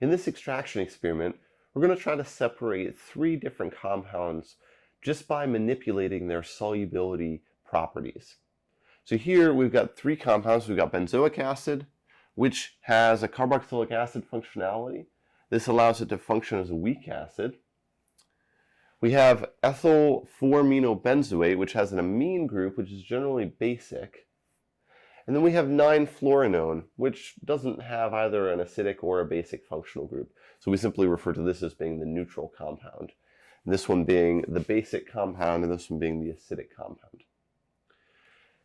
In this extraction experiment, we're going to try to separate three different compounds just by manipulating their solubility properties. So here we've got three compounds. We've got benzoic acid, which has a carboxylic acid functionality. This allows it to function as a weak acid. We have ethyl 4-aminobenzoate, which has an amine group, which is generally basic. And then we have 9-fluorinone, which doesn't have either an acidic or a basic functional group. So we simply refer to this as being the neutral compound. This one being the basic compound, and this one being the acidic compound.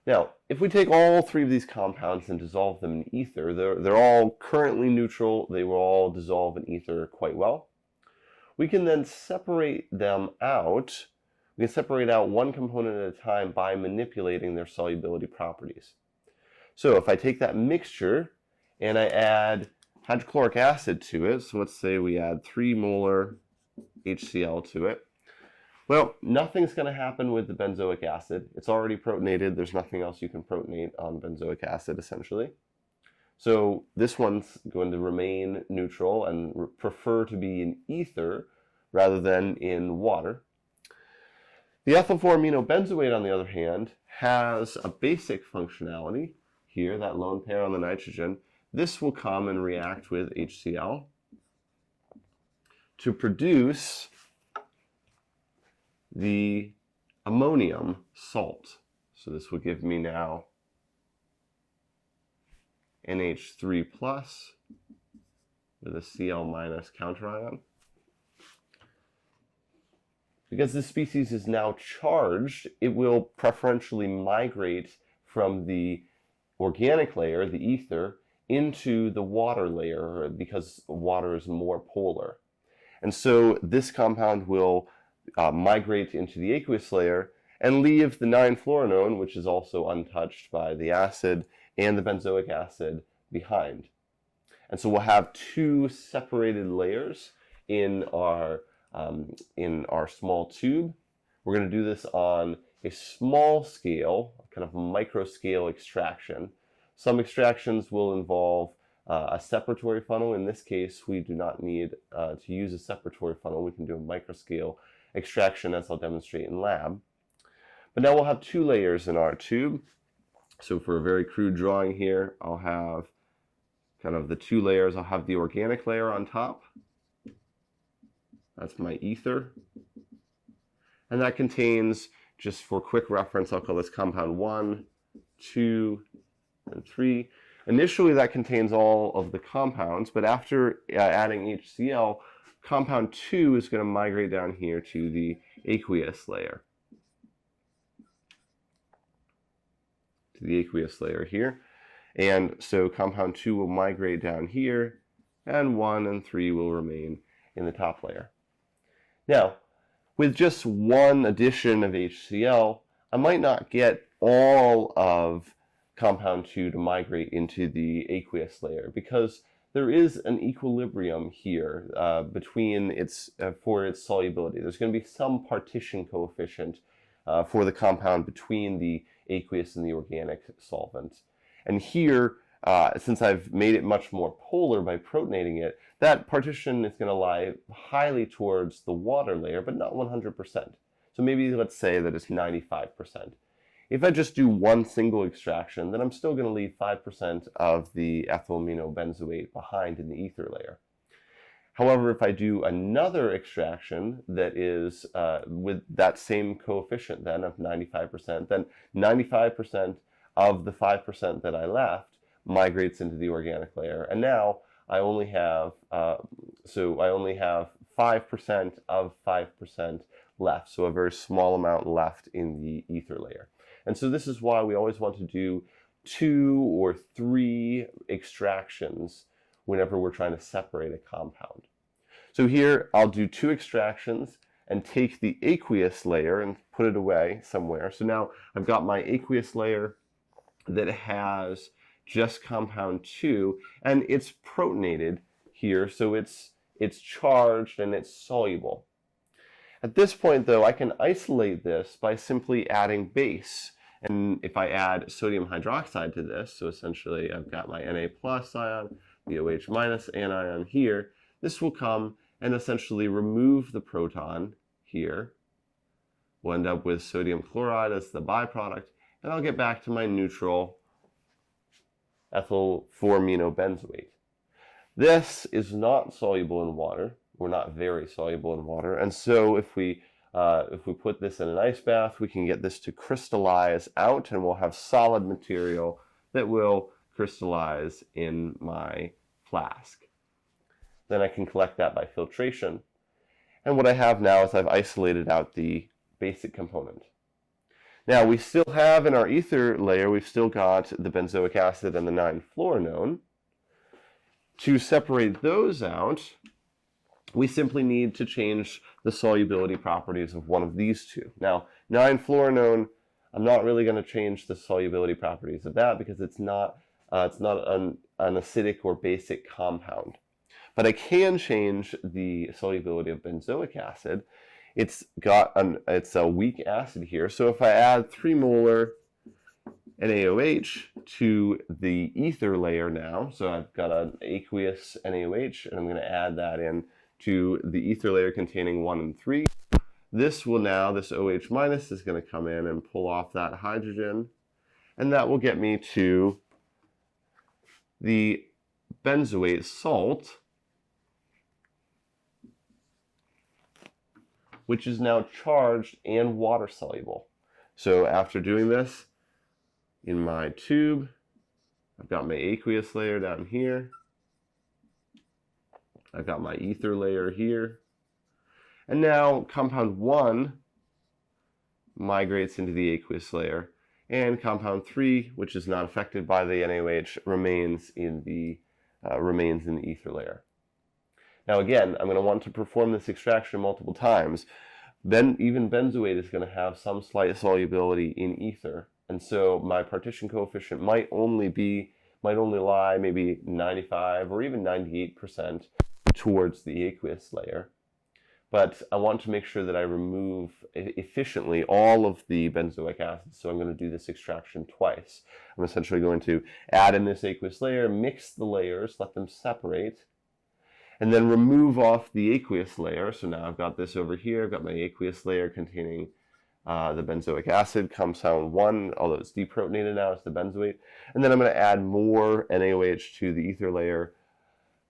Now, if we take all three of these compounds and dissolve them in ether, they're all currently neutral. They will all dissolve in ether quite well. We can then separate them out. We can separate out one component at a time by manipulating their solubility properties. So if I take that mixture and I add hydrochloric acid to it, so let's say we add 3 molar HCl to it, well, nothing's going to happen with the benzoic acid. It's already protonated. There's nothing else you can protonate on benzoic acid, essentially. So this one's going to remain neutral and prefer to be in ether rather than in water. The ethyl 4-aminobenzoate, on the other hand, has a basic functionality. Here, that lone pair on the nitrogen. This will come and react with HCl to produce the ammonium salt. So this will give me now NH3 plus with a Cl minus counterion. Because this species is now charged, it will preferentially migrate from the organic layer, the ether, into the water layer because water is more polar. And so this compound will migrate into the aqueous layer and leave the 9-fluorinone, which is also untouched by the acid, and the benzoic acid behind. And so we'll have two separated layers in our small tube. We're going to do this on a small scale, kind of micro scale extraction. Some extractions will involve a separatory funnel. In this case, we do not need to use a separatory funnel. We can do a micro scale extraction, as I'll demonstrate in lab. But now we'll have two layers in our tube. So for a very crude drawing here, I'll have kind of the two layers. I'll have the organic layer on top. That's my ether. And that contains, just for quick reference, I'll call this compound 1, 2, and 3. Initially, that contains all of the compounds, but after adding HCl, compound 2 is going to migrate down here to the aqueous layer. Here. And so compound 2 will migrate down here, and 1 and 3 will remain in the top layer. Now, with just one addition of HCl, I might not get all of compound 2 to migrate into the aqueous layer because there is an equilibrium here between for its solubility. There's going to be some partition coefficient for the compound between the aqueous and the organic solvent. And here, since I've made it much more polar by protonating it, that partition is going to lie highly towards the water layer, but not 100%. So maybe let's say that it's 95%. If I just do one single extraction, then I'm still going to leave 5% of the ethyl aminobenzoate behind in the ether layer. However, if I do another extraction that is with that same coefficient then of 95%, then 95% of the 5% that I left migrates into the organic layer. And now I only have 5% of 5% left, so a very small amount left in the ether layer. And so this is why we always want to do 2 or 3 extractions whenever we're trying to separate a compound. So here I'll do 2 extractions and take the aqueous layer and put it away somewhere. So now I've got my aqueous layer that has just compound 2, and it's protonated here, so it's charged and it's soluble. At this point, though, I can isolate this by simply adding base. And if I add sodium hydroxide to this, so essentially I've got my Na plus ion, the OH minus anion here, this will come and essentially remove the proton here. We'll end up with sodium chloride as the byproduct, and I'll get back to my neutral ethyl 4-aminobenzoate. This is not soluble in water. We're not very soluble in water, and so if we put this in an ice bath, we can get this to crystallize out, and we'll have solid material that will crystallize in my flask. Then I can collect that by filtration. And what I have now is I've isolated out the basic component. Now we still have in our ether layer, we've still got the benzoic acid and the 9-fluoronone. To separate those out, we simply need to change the solubility properties of one of these two. Now, 9-fluoronone, I'm not really going to change the solubility properties of that because it's not an acidic or basic compound. But I can change the solubility of benzoic acid. It's a weak acid here, so if I add 3 molar NaOH to the ether layer now, so I've got an aqueous NaOH, and I'm going to add that in to the ether layer containing 1 and 3. This OH minus is going to come in and pull off that hydrogen, and that will get me to the benzoate salt, which is now charged and water soluble. So after doing this, in my tube, I've got my aqueous layer down here. I've got my ether layer here. And now compound 1 migrates into the aqueous layer, and compound 3, which is not affected by the NaOH, remains in the ether layer. Now again, I'm going to want to perform this extraction multiple times. Then even benzoate is going to have some slight solubility in ether, and so my partition coefficient might only lie maybe 95 or even 98% towards the aqueous layer. But I want to make sure that I remove efficiently all of the benzoic acid, so I'm going to do this extraction twice. I'm essentially going to add in this aqueous layer, mix the layers, let them separate, and then remove off the aqueous layer. So now I've got this over here. I've got my aqueous layer containing the benzoic acid, compound 1, although it's deprotonated now, it's the benzoate. And then I'm going to add more NaOH to the ether layer,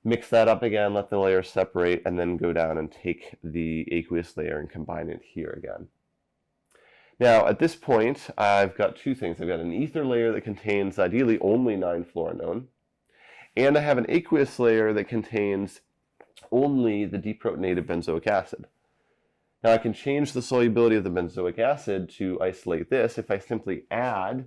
mix that up again, let the layers separate, and then go down and take the aqueous layer and combine it here again. Now, at this point, I've got two things. I've got an ether layer that contains ideally only 9-fluoronone, and I have an aqueous layer that contains only the deprotonated benzoic acid. Now I can change the solubility of the benzoic acid to isolate this if I simply add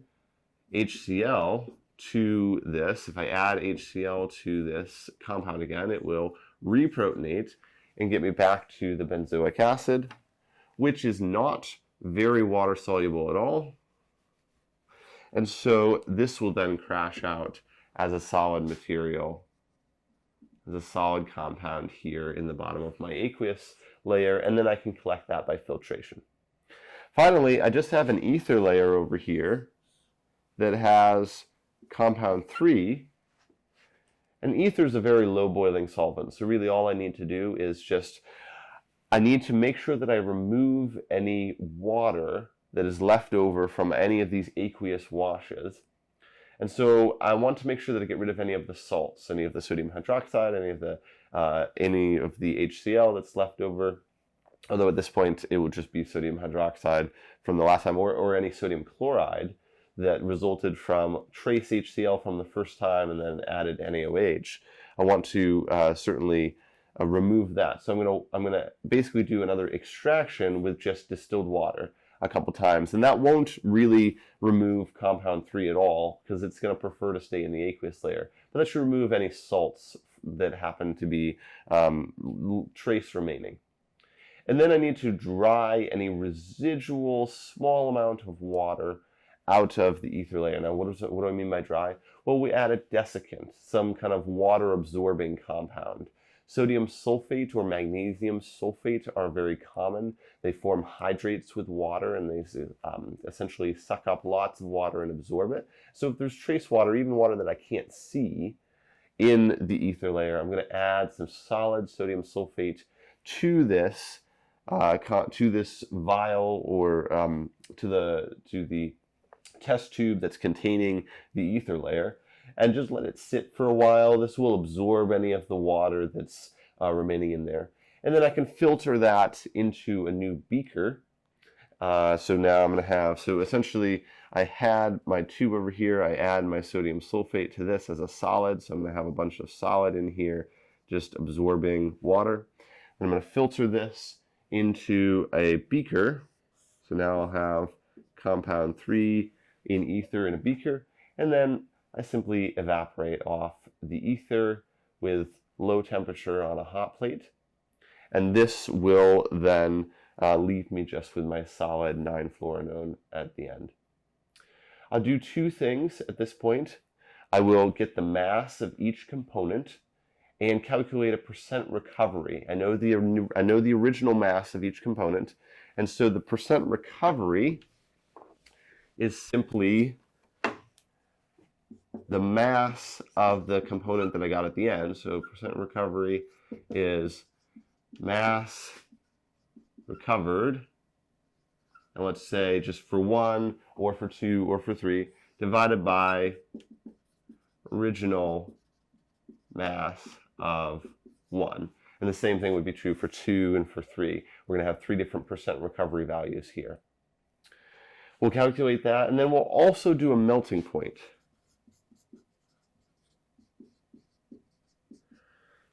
HCl to this. If I add HCl to this compound again, it will reprotonate and get me back to the benzoic acid, which is not very water soluble at all. And so this will then crash out as a solid material, as a solid compound here in the bottom of my aqueous layer, and then I can collect that by filtration. Finally, I just have an ether layer over here that has compound 3, and ether is a very low boiling solvent, so really all I need to do is I need to make sure that I remove any water that is left over from any of these aqueous washes. And so I want to make sure that I get rid of any of the salts, any of the sodium hydroxide, any of the HCl that's left over. Although at this point it will just be sodium hydroxide from the last time, or any sodium chloride that resulted from trace HCl from the first time and then added NaOH. I want to certainly remove that. So I'm gonna basically do another extraction with just distilled water a couple times, and that won't really remove compound 3 at all because it's going to prefer to stay in the aqueous layer, but that should remove any salts that happen to be trace remaining. And then I need to dry any residual small amount of water out of the ether layer. Now what do I mean by dry? Well, we add a desiccant, some kind of water absorbing compound. Sodium sulfate or magnesium sulfate are very common. They form hydrates with water, and they essentially suck up lots of water and absorb it. So if there's trace water, even water that I can't see, in the ether layer. I'm going to add some solid sodium sulfate to this vial, or to the test tube that's containing the ether layer, and just let it sit for a while. This will absorb any of the water that's remaining in there. And then I can filter that into a new beaker. So now I'm going to have, so essentially I had my tube over here, I add my sodium sulfate to this as a solid, so I'm going to have a bunch of solid in here just absorbing water. And I'm going to filter this into a beaker. So now I'll have compound 3 in ether in a beaker, and then I simply evaporate off the ether with low temperature on a hot plate. And this will then leave me just with my solid 9-fluoronone at the end. I'll do two things at this point. I will get the mass of each component and calculate a percent recovery. I know the original mass of each component, and so the percent recovery is simply the mass of the component that I got at the end. So percent recovery is mass recovered, and let's say just for 1 or for 2 or for 3, divided by original mass of 1. And the same thing would be true for 2 and for 3. We're going to have 3 different percent recovery values here. We'll calculate that, and then we'll also do a melting point.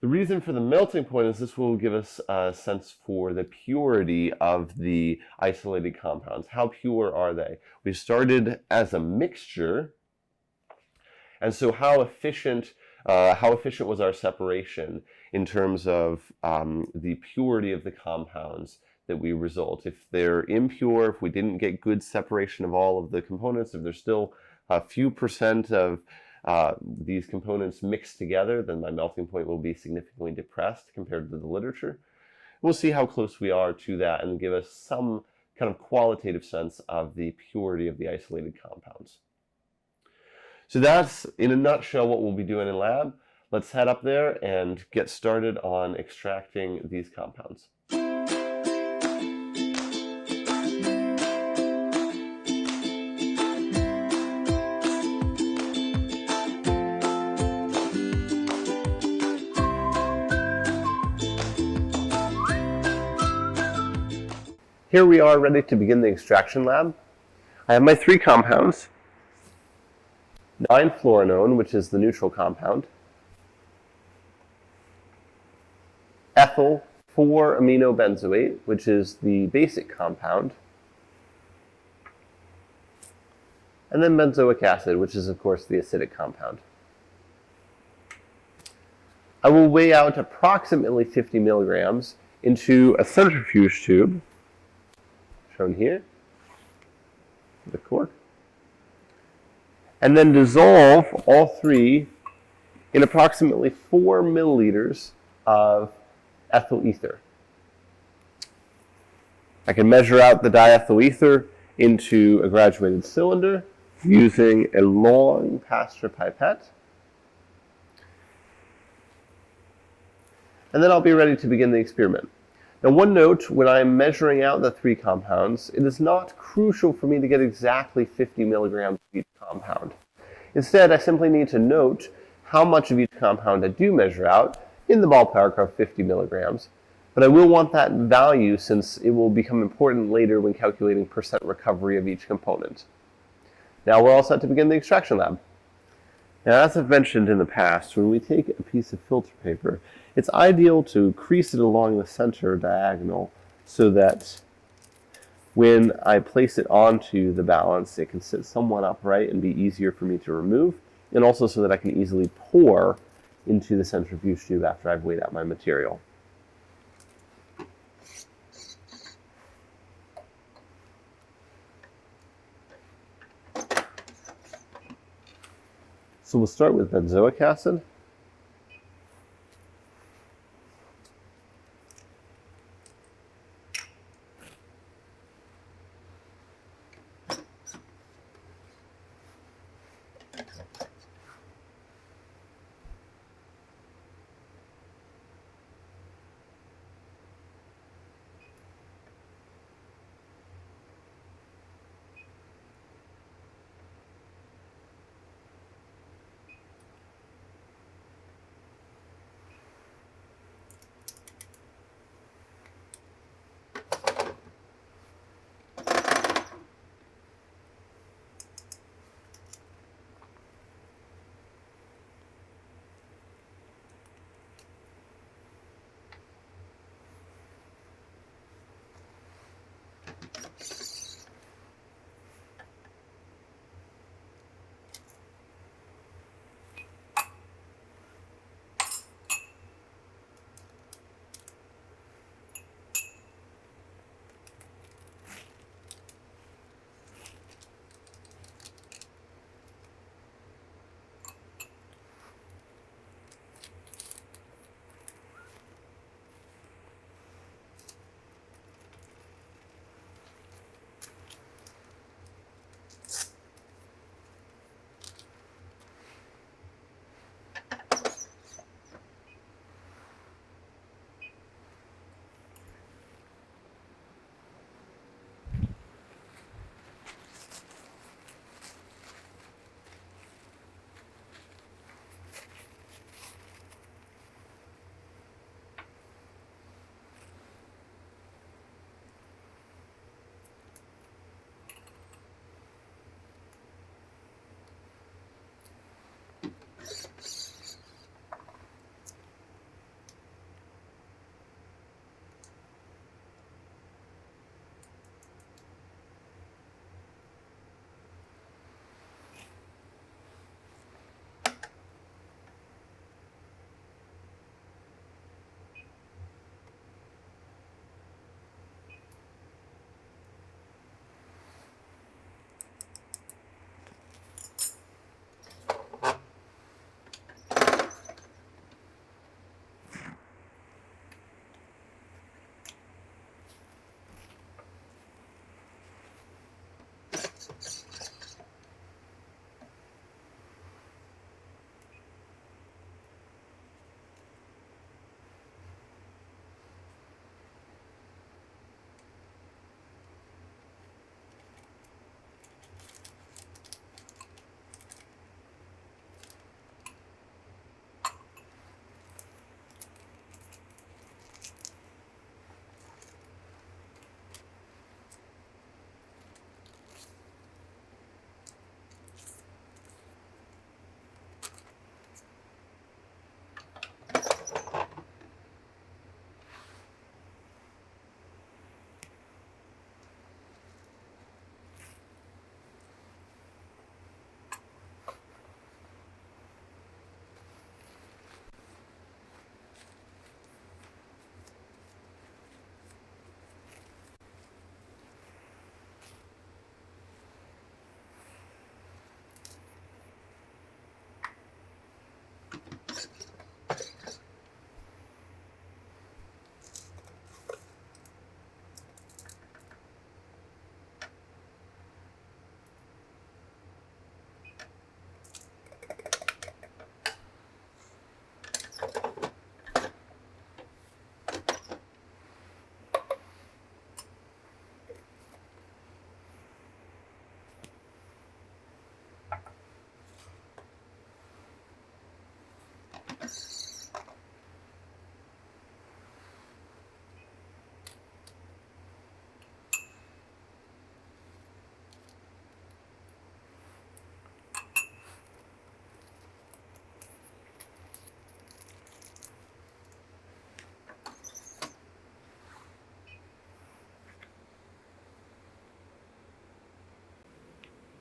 The reason for the melting point is this will give us a sense for the purity of the isolated compounds. How pure are they? We started as a mixture, and so how efficient was our separation in terms of the purity of the compounds that we result? If they're impure, if we didn't get good separation of all of the components, if there's still a few percent of these components mixed together, then my melting point will be significantly depressed compared to the literature. We'll see how close we are to that and give us some kind of qualitative sense of the purity of the isolated compounds. So that's, in a nutshell, what we'll be doing in lab. Let's head up there and get started on extracting these compounds. Here we are ready to begin the extraction lab. I have my 3 compounds. 9-fluoronone, which is the neutral compound. Ethyl 4-aminobenzoate, which is the basic compound. And then benzoic acid, which is of course the acidic compound. I will weigh out approximately 50 milligrams into a centrifuge tube, shown here, the cork, and then dissolve all 3 in approximately 4 milliliters of ethyl ether. I can measure out the diethyl ether into a graduated cylinder using a long Pasteur pipette. And then I'll be ready to begin the experiment. Now, one note, when I'm measuring out the 3 compounds, it is not crucial for me to get exactly 50 milligrams of each compound. Instead, I simply need to note how much of each compound I do measure out, in the ballpark of 50 milligrams. But I will want that value since it will become important later when calculating percent recovery of each component. Now we're all set to begin the extraction lab. Now, as I've mentioned in the past, when we take a piece of filter paper, it's ideal to crease it along the center diagonal so that when I place it onto the balance, it can sit somewhat upright and be easier for me to remove, and also so that I can easily pour into the centrifuge tube after I've weighed out my material. So we'll start with benzoic acid.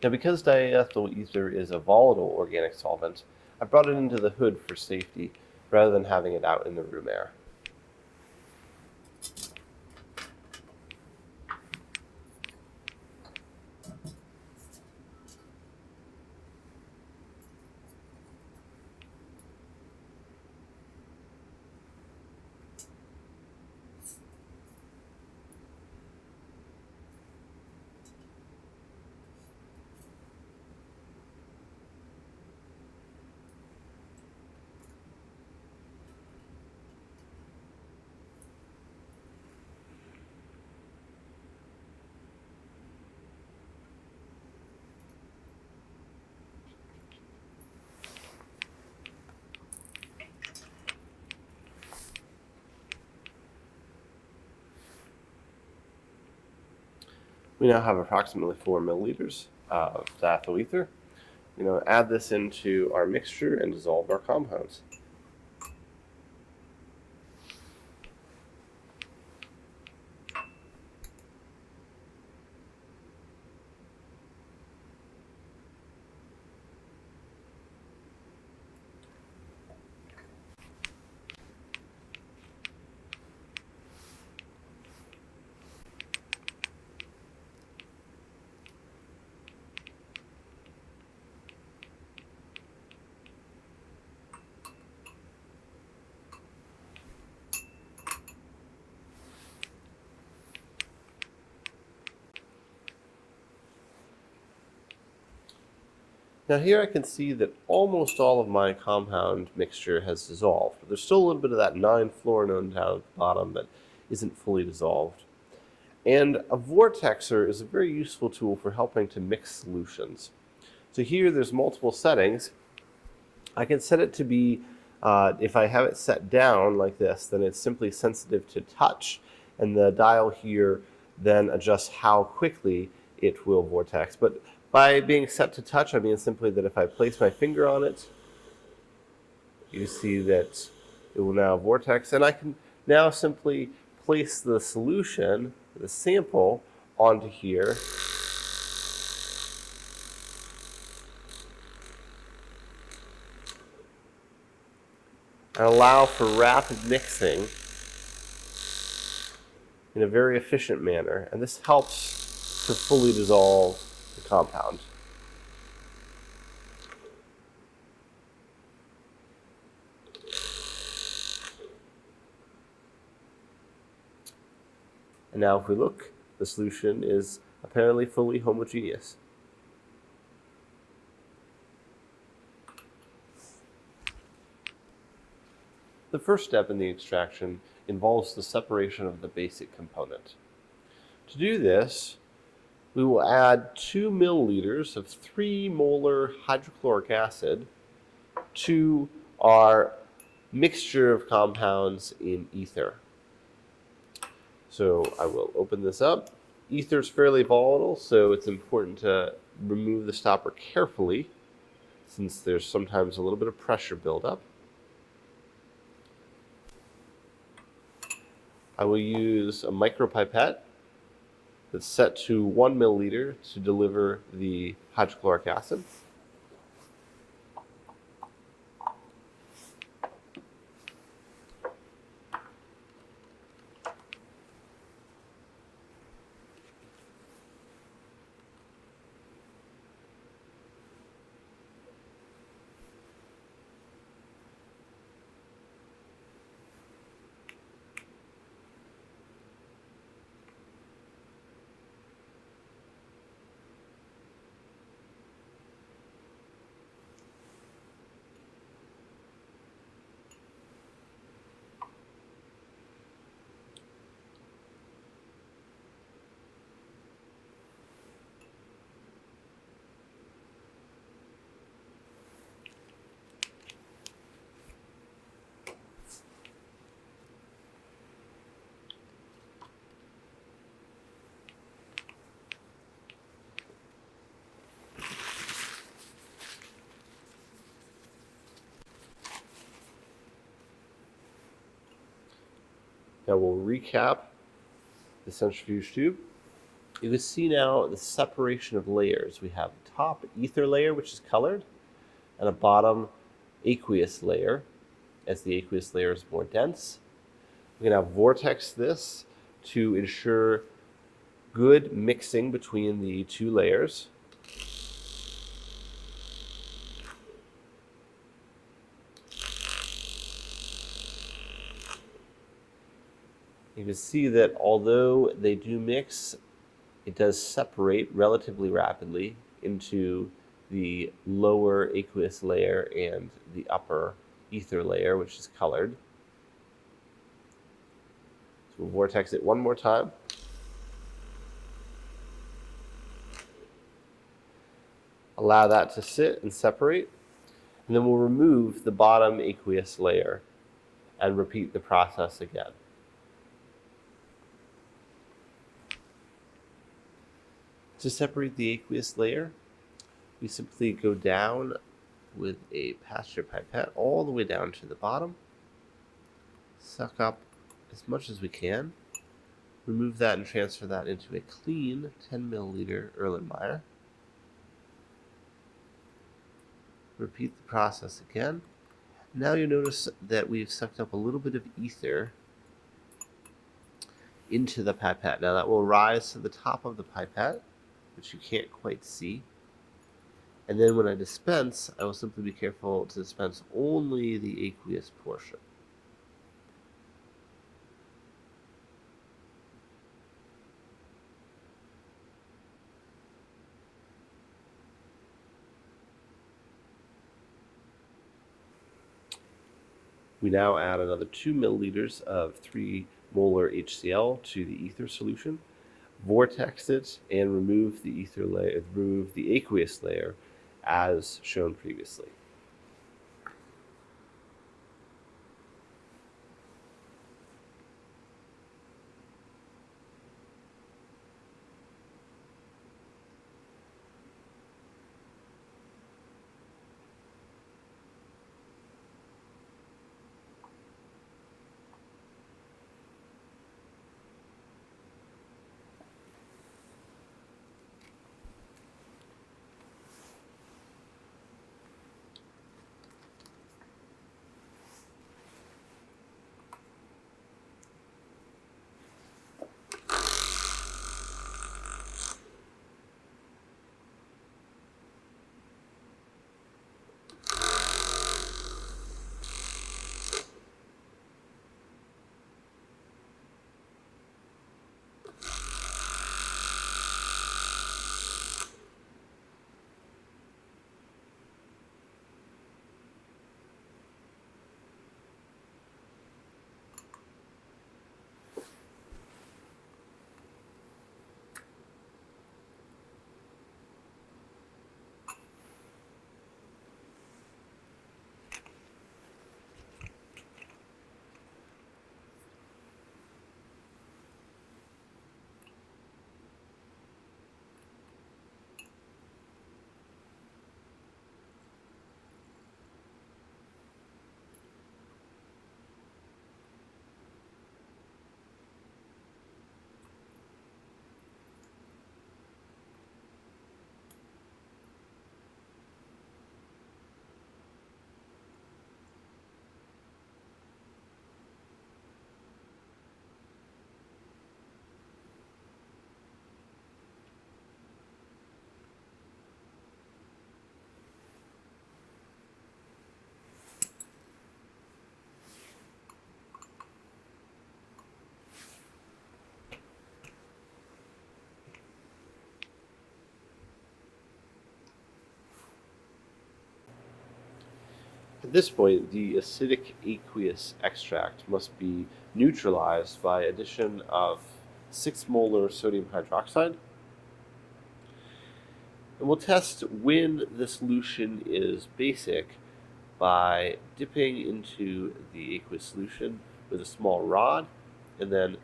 Now, because diethyl ether is a volatile organic solvent, I brought it into the hood for safety rather than having it out in the room air. We now have approximately 4 milliliters of diethyl ether. Add this into our mixture and dissolve our compounds. Now here I can see that almost all of my compound mixture has dissolved. But there's still a little bit of that 9-fluoronone down at the bottom that isn't fully dissolved. And a vortexer is a very useful tool for helping to mix solutions. So here there's multiple settings. I can set it to be, if I have it set down like this, then it's simply sensitive to touch. And the dial here then adjusts how quickly it will vortex. But by being set to touch, I mean simply that if I place my finger on it, you see that it will now vortex. And I can now simply place the solution, the sample, onto here. And allow for rapid mixing in a very efficient manner. And this helps to fully dissolve the compound. And now if we look, the solution is apparently fully homogeneous. The first step in the extraction involves the separation of the basic component. To do this, we will add 2 milliliters of 3 molar hydrochloric acid to our mixture of compounds in ether. So I will open this up. Ether is fairly volatile, so it's important to remove the stopper carefully, since there's sometimes a little bit of pressure buildup. I will use a micropipette that's set to 1 milliliter to deliver the hydrochloric acid. Now we'll recap the centrifuge tube. You can see now the separation of layers. We have a top ether layer, which is colored, and a bottom aqueous layer, as the aqueous layer is more dense. We can now vortex this to ensure good mixing between the two layers. You can see that although they do mix, it does separate relatively rapidly into the lower aqueous layer and the upper ether layer, which is colored. So we'll vortex it one more time. Allow that to sit and separate. And then we'll remove the bottom aqueous layer and repeat the process again. To separate the aqueous layer, we simply go down with a pasture pipette all the way down to the bottom, suck up as much as we can, remove that and transfer that into a clean 10 milliliter Erlenmeyer. Repeat the process again. Now you notice that we've sucked up a little bit of ether into the pipette. Now that will rise to the top of the pipette, which you can't quite see. And then when I dispense, I will simply be careful to dispense only the aqueous portion. We now add another 2 milliliters of 3 molar HCl to the ether solution, vortex it, and remove the ether layer, remove the aqueous layer as shown previously. At this point, the acidic aqueous extract must be neutralized by addition of 6 molar sodium hydroxide. And we'll test when the solution is basic by dipping into the aqueous solution with a small rod and then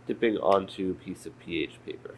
dipping onto a piece of pH paper.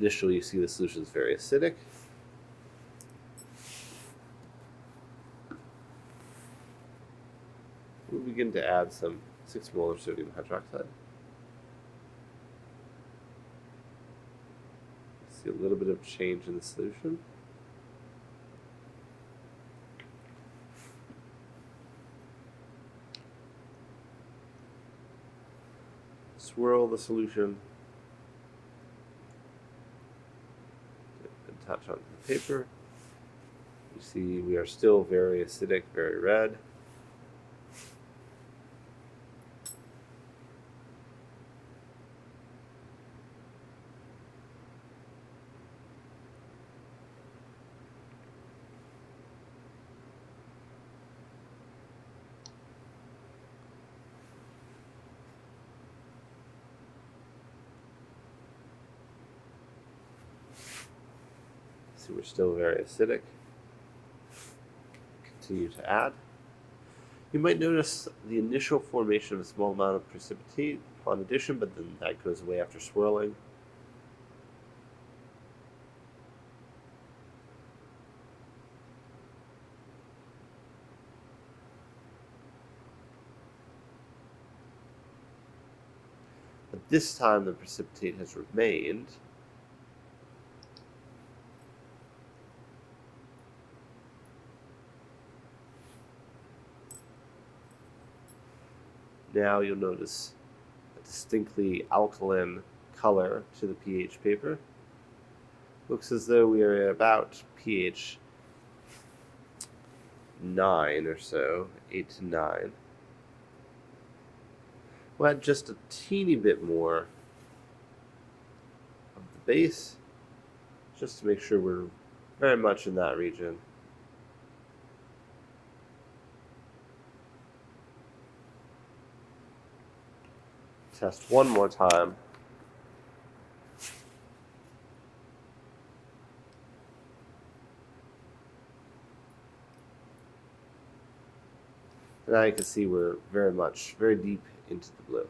Initially, you see the solution is very acidic. We'll begin to add some 6 molar sodium hydroxide. See a little bit of change in the solution. Swirl the solution and touch onto the paper. You see we are still very acidic, very red. See, we're still very acidic. Continue to add. You might notice the initial formation of a small amount of precipitate upon addition, but then that goes away after swirling. But this time the precipitate has remained. Now you'll notice a distinctly alkaline color to the pH paper. Looks as though we are at about pH 9 or so, 8 to 9. We'll add just a teeny bit more of the base, just to make sure we're very much in that region. Test one more time. Now you can see we're very deep into the blue.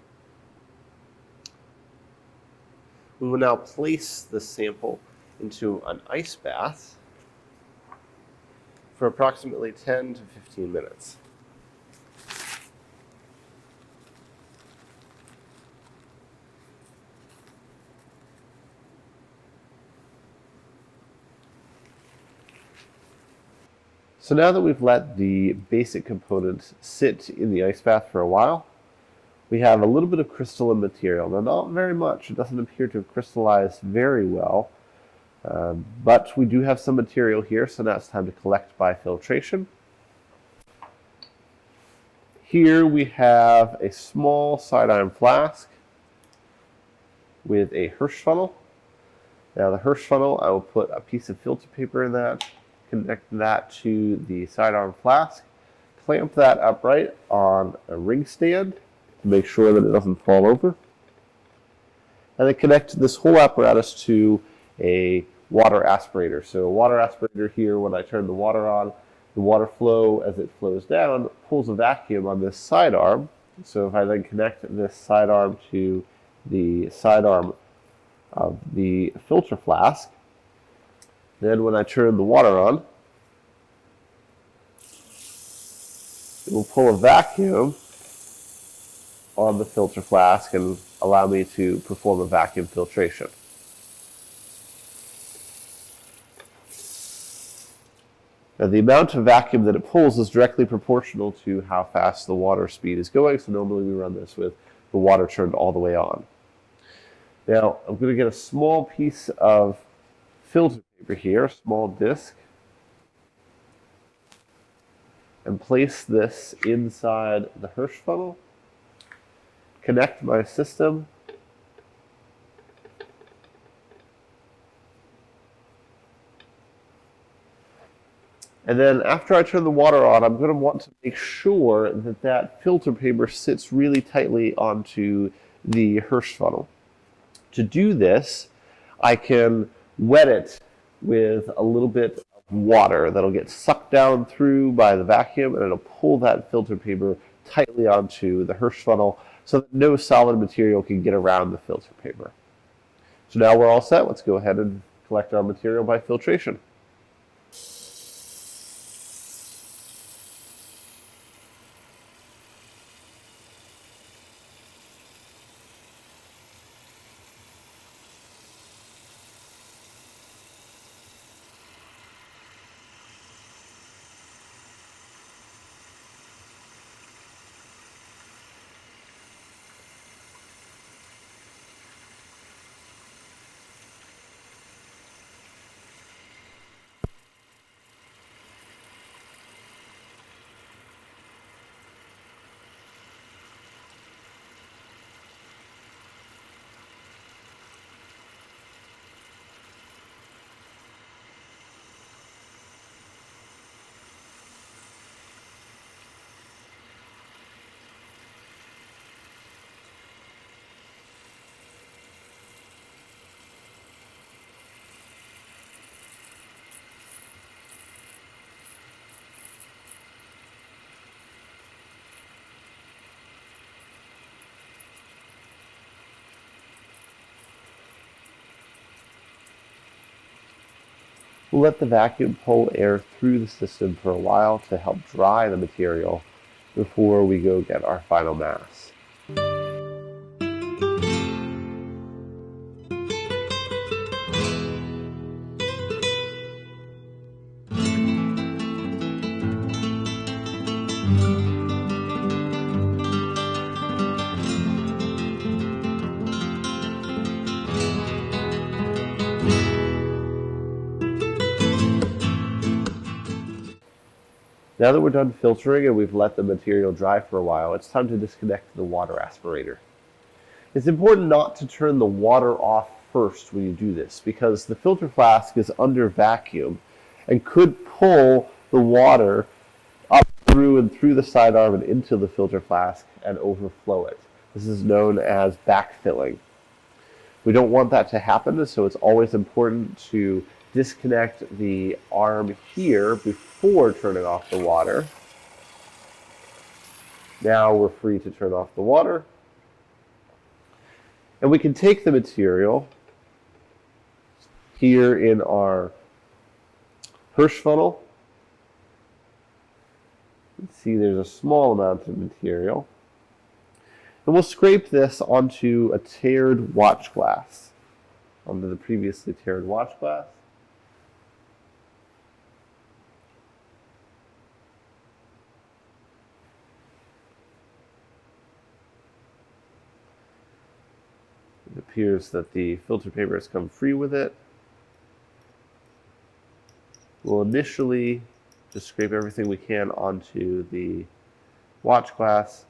We will now place the sample into an ice bath for approximately 10 to 15 minutes. So now that we've let the basic components sit in the ice bath for a while, we have a little bit of crystalline material. Now, not very much. It doesn't appear to have crystallized very well, but we do have some material here, so now it's time to collect by filtration. Here we have a small side-arm flask with a Hirschfunnel. Now the Hirschfunnel, I will put a piece of filter paper in that, connect that to the sidearm flask, clamp that upright on a ring stand to make sure that it doesn't fall over, and then connect this whole apparatus to a water aspirator. So a water aspirator here, when I turn the water on, the water flow as it flows down pulls a vacuum on this sidearm. So if I then connect this sidearm to the sidearm of the filter flask, then when I turn the water on, it will pull a vacuum on the filter flask and allow me to perform a vacuum filtration. Now the amount of vacuum that it pulls is directly proportional to how fast the water speed is going, so normally we run this with the water turned all the way on. Now I'm going to get a small piece of filter paper here, a small disc, and place this inside the Hirschfunnel, connect my system, and then after I turn the water on, I'm going to want to make sure that that filter paper sits really tightly onto the Hirschfunnel. To do this, I can wet it with a little bit of water that'll get sucked down through by the vacuum, and it'll pull that filter paper tightly onto the Hirschfunnel so that no solid material can get around the filter paper. So now we're all set. Let's go ahead and collect our material by filtration. We'll let the vacuum pull air through the system for a while to help dry the material before we go get our final mass. Now that we're done filtering and we've let the material dry for a while, it's time to disconnect the water aspirator. It's important not to turn the water off first when you do this because the filter flask is under vacuum and could pull the water up through and through the side arm and into the filter flask and overflow it. This is known as backfilling. We don't want that to happen, so it's always important to disconnect the arm here before turning off the water. Now we're free to turn off the water. And we can take the material here in our Hirsch funnel. You can see there's a small amount of material. And we'll scrape this onto a tiered watch glass, onto the previously tiered watch glass. It appears that the filter paper has come free with it. We'll initially just scrape everything we can onto the watch glass.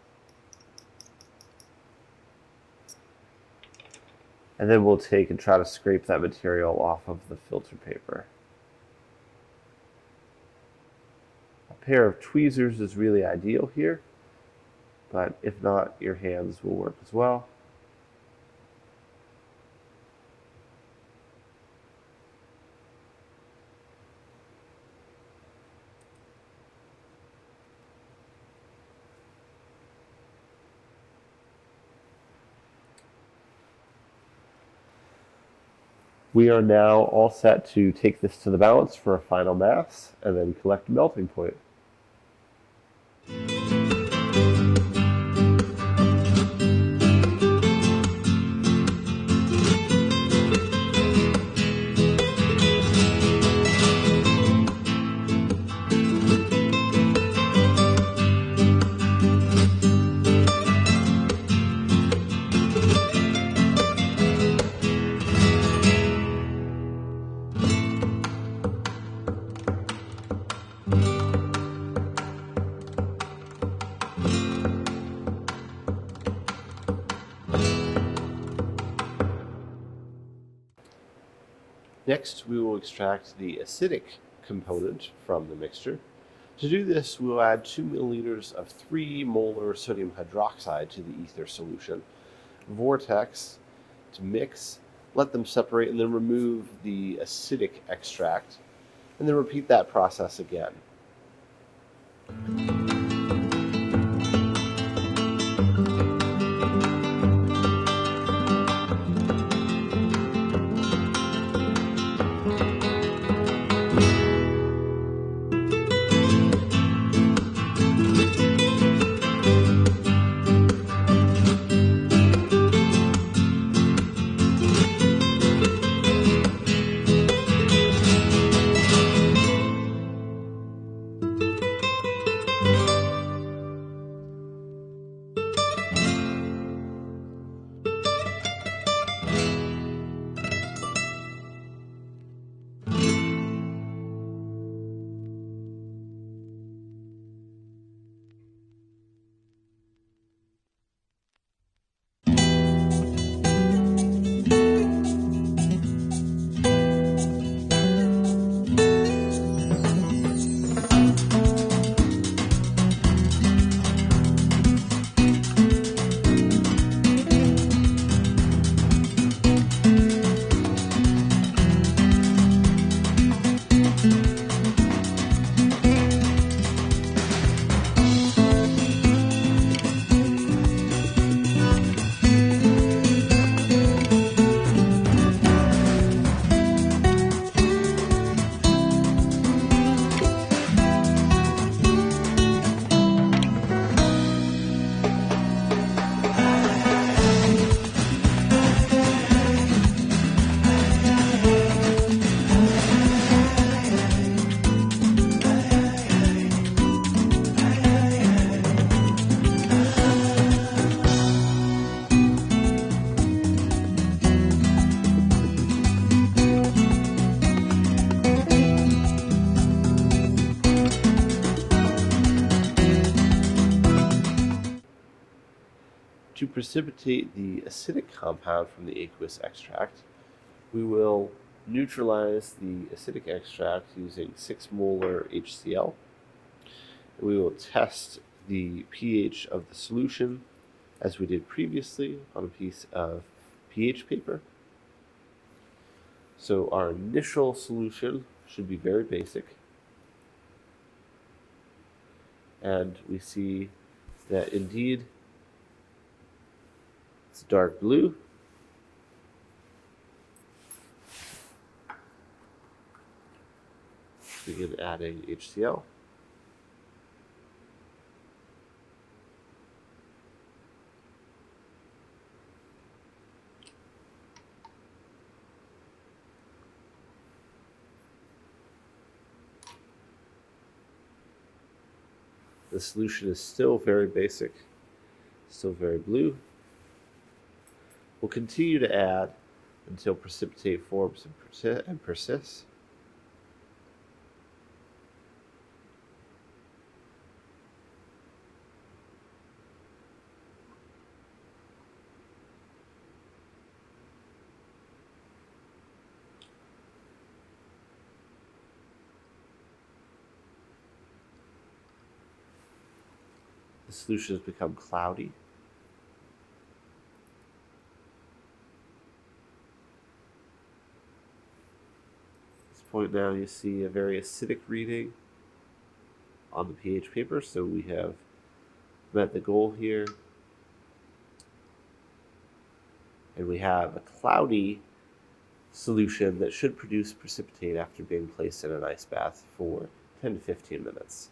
And then we'll take and try to scrape that material off of the filter paper. A pair of tweezers is really ideal here, but if not, your hands will work as well. We are now all set to take this to the balance for a final mass and then collect a melting point. Next, we will extract the acidic component from the mixture. To do this, we'll add 2 milliliters of 3 molar sodium hydroxide to the ether solution. Vortex to mix, let them separate, and then remove the acidic extract, and then repeat that process again. precipitate the acidic compound from the aqueous extract, we will neutralize the acidic extract using 6 molar HCl. We will test the pH of the solution as we did previously on a piece of pH paper. So our initial solution should be very basic. And we see that indeed it's dark blue. Begin adding HCl. The solution is still very basic, still very blue. We'll continue to add until precipitate forms and persists. The solution has become cloudy. At this point now you see a very acidic reading on the pH paper, so we have met the goal here. And we have a cloudy solution that should produce precipitate after being placed in an ice bath for 10 to 15 minutes.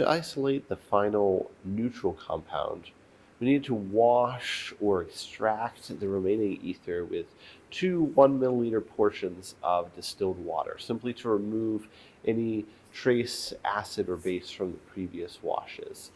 to isolate the final neutral compound, we need to wash or extract the remaining ether with 2 1 milliliter portions of distilled water, simply to remove any trace acid or base from the previous washes.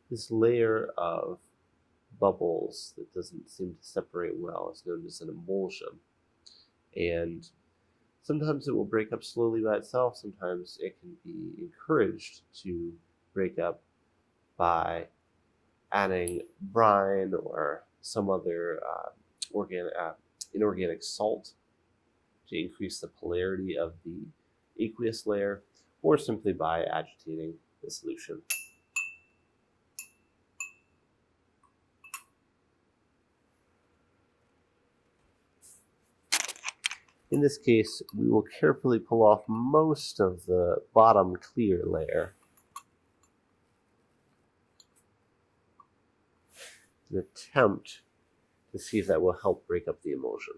This layer of bubbles that doesn't seem to separate well is known as an emulsion. And sometimes it will break up slowly by itself. Sometimes it can be encouraged to break up by adding brine or some other inorganic salt to increase the polarity of the aqueous layer, or simply by agitating the solution. In this case, we will carefully pull off most of the bottom clear layer and attempt to see if that will help break up the emulsion.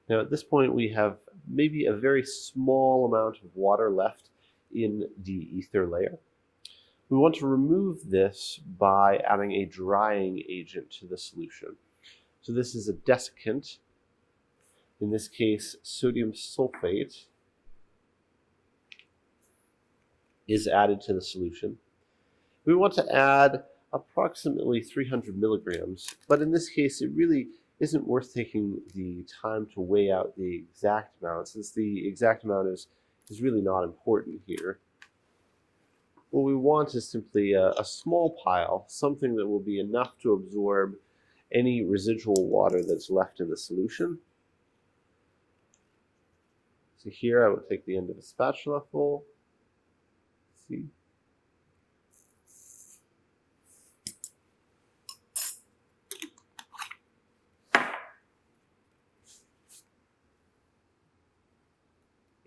Now at this point we have maybe a very small amount of water left in the ether layer. We want to remove this by adding a drying agent to the solution. So this is a desiccant, in this case sodium sulfate is added to the solution. We want to add approximately 300 milligrams, but in this case it really isn't worth taking the time to weigh out the exact amount, since the exact amount is really not important here. What we want is simply a small pile, something that will be enough to absorb any residual water that's left in the solution. So here I will take the end of a spatula full. See?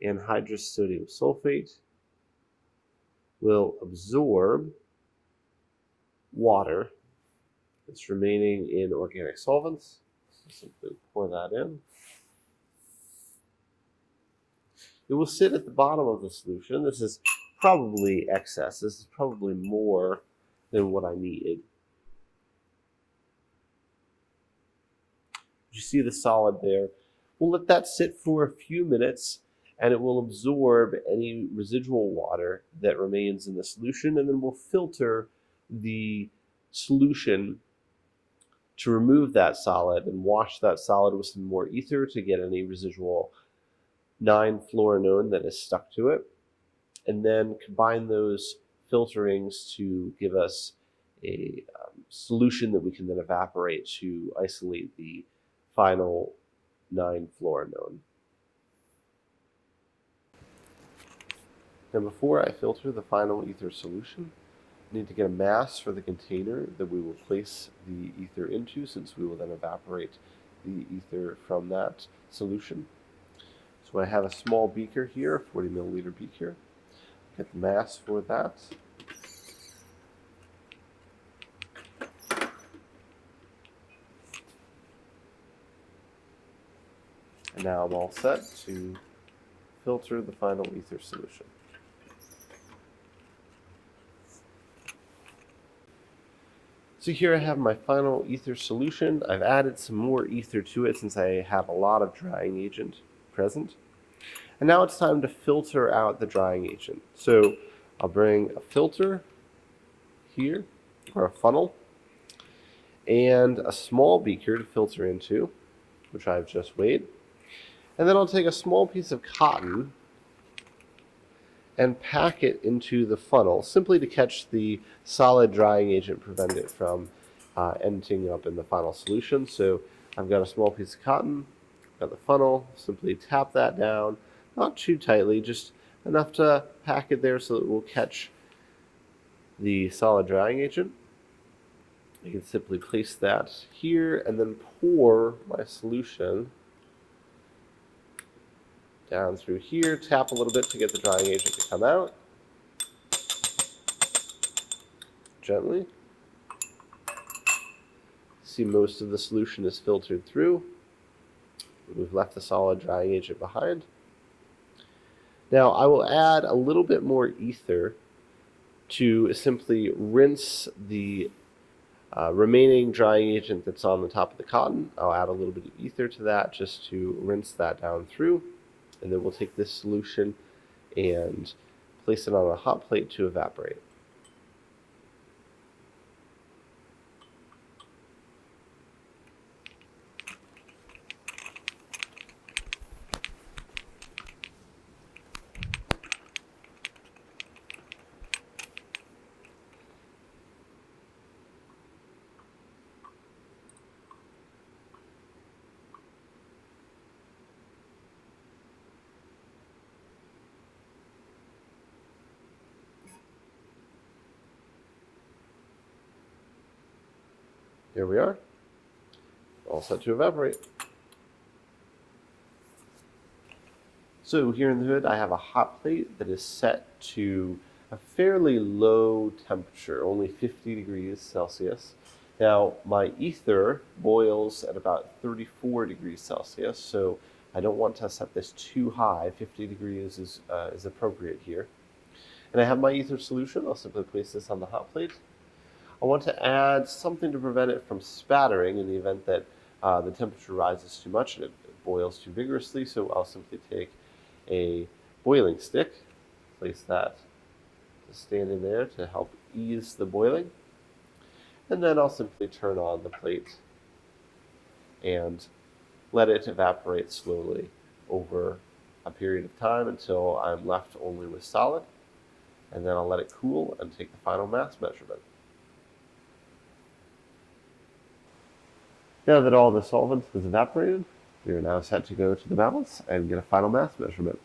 Anhydrous sodium sulfate will absorb water It's remaining in organic solvents. So simply pour that in. It will sit at the bottom of the solution. This is probably excess. This is probably more than what I needed. You see the solid there. We'll let that sit for a few minutes, and it will absorb any residual water that remains in the solution, and then we'll filter the solution to remove that solid and wash that solid with some more ether to get any residual 9-fluorinone that is stuck to it, and then combine those filterings to give us a solution that we can then evaporate to isolate the final 9-fluorinone. Now before I filter the final ether solution, I need to get a mass for the container that we will place the ether into, since we will then evaporate the ether from that solution. So I have a small beaker here, a 40 milliliter beaker. Get the mass for that. And now I'm all set to filter the final ether solution. So here I have my final ether solution. I've added some more ether to it since I have a lot of drying agent present. And now it's time to filter out the drying agent. So I'll bring a filter here, or a funnel, and a small beaker to filter into, which I've just weighed. And then I'll take a small piece of cotton and pack it into the funnel, simply to catch the solid drying agent, prevent it from ending up in the final solution. So I've got a small piece of cotton, got the funnel, simply tap that down, not too tightly, just enough to pack it there so that it will catch the solid drying agent. I can simply place that here and then pour my solution down through here, tap a little bit to get the drying agent to come out. Gently. See, most of the solution is filtered through. We've left the solid drying agent behind. Now I will add a little bit more ether to simply rinse the remaining drying agent that's on the top of the cotton. I'll add a little bit of ether to that just to rinse that down through. And then we'll take this solution and place it on a hot plate to evaporate. Here we are, all set to evaporate. So here in the hood, I have a hot plate that is set to a fairly low temperature, only 50 degrees Celsius. Now, my ether boils at about 34 degrees Celsius, so I don't want to set this too high. 50 degrees is appropriate here. And I have my ether solution. I'll simply place this on the hot plate. I want to add something to prevent it from spattering in the event that the temperature rises too much and it boils too vigorously. So I'll simply take a boiling stick, place that to stand in there to help ease the boiling. And then I'll simply turn on the plate and let it evaporate slowly over a period of time until I'm left only with solid. And then I'll let it cool and take the final mass measurement. Now that all the solvent has evaporated, we are now set to go to the balance and get a final mass measurement.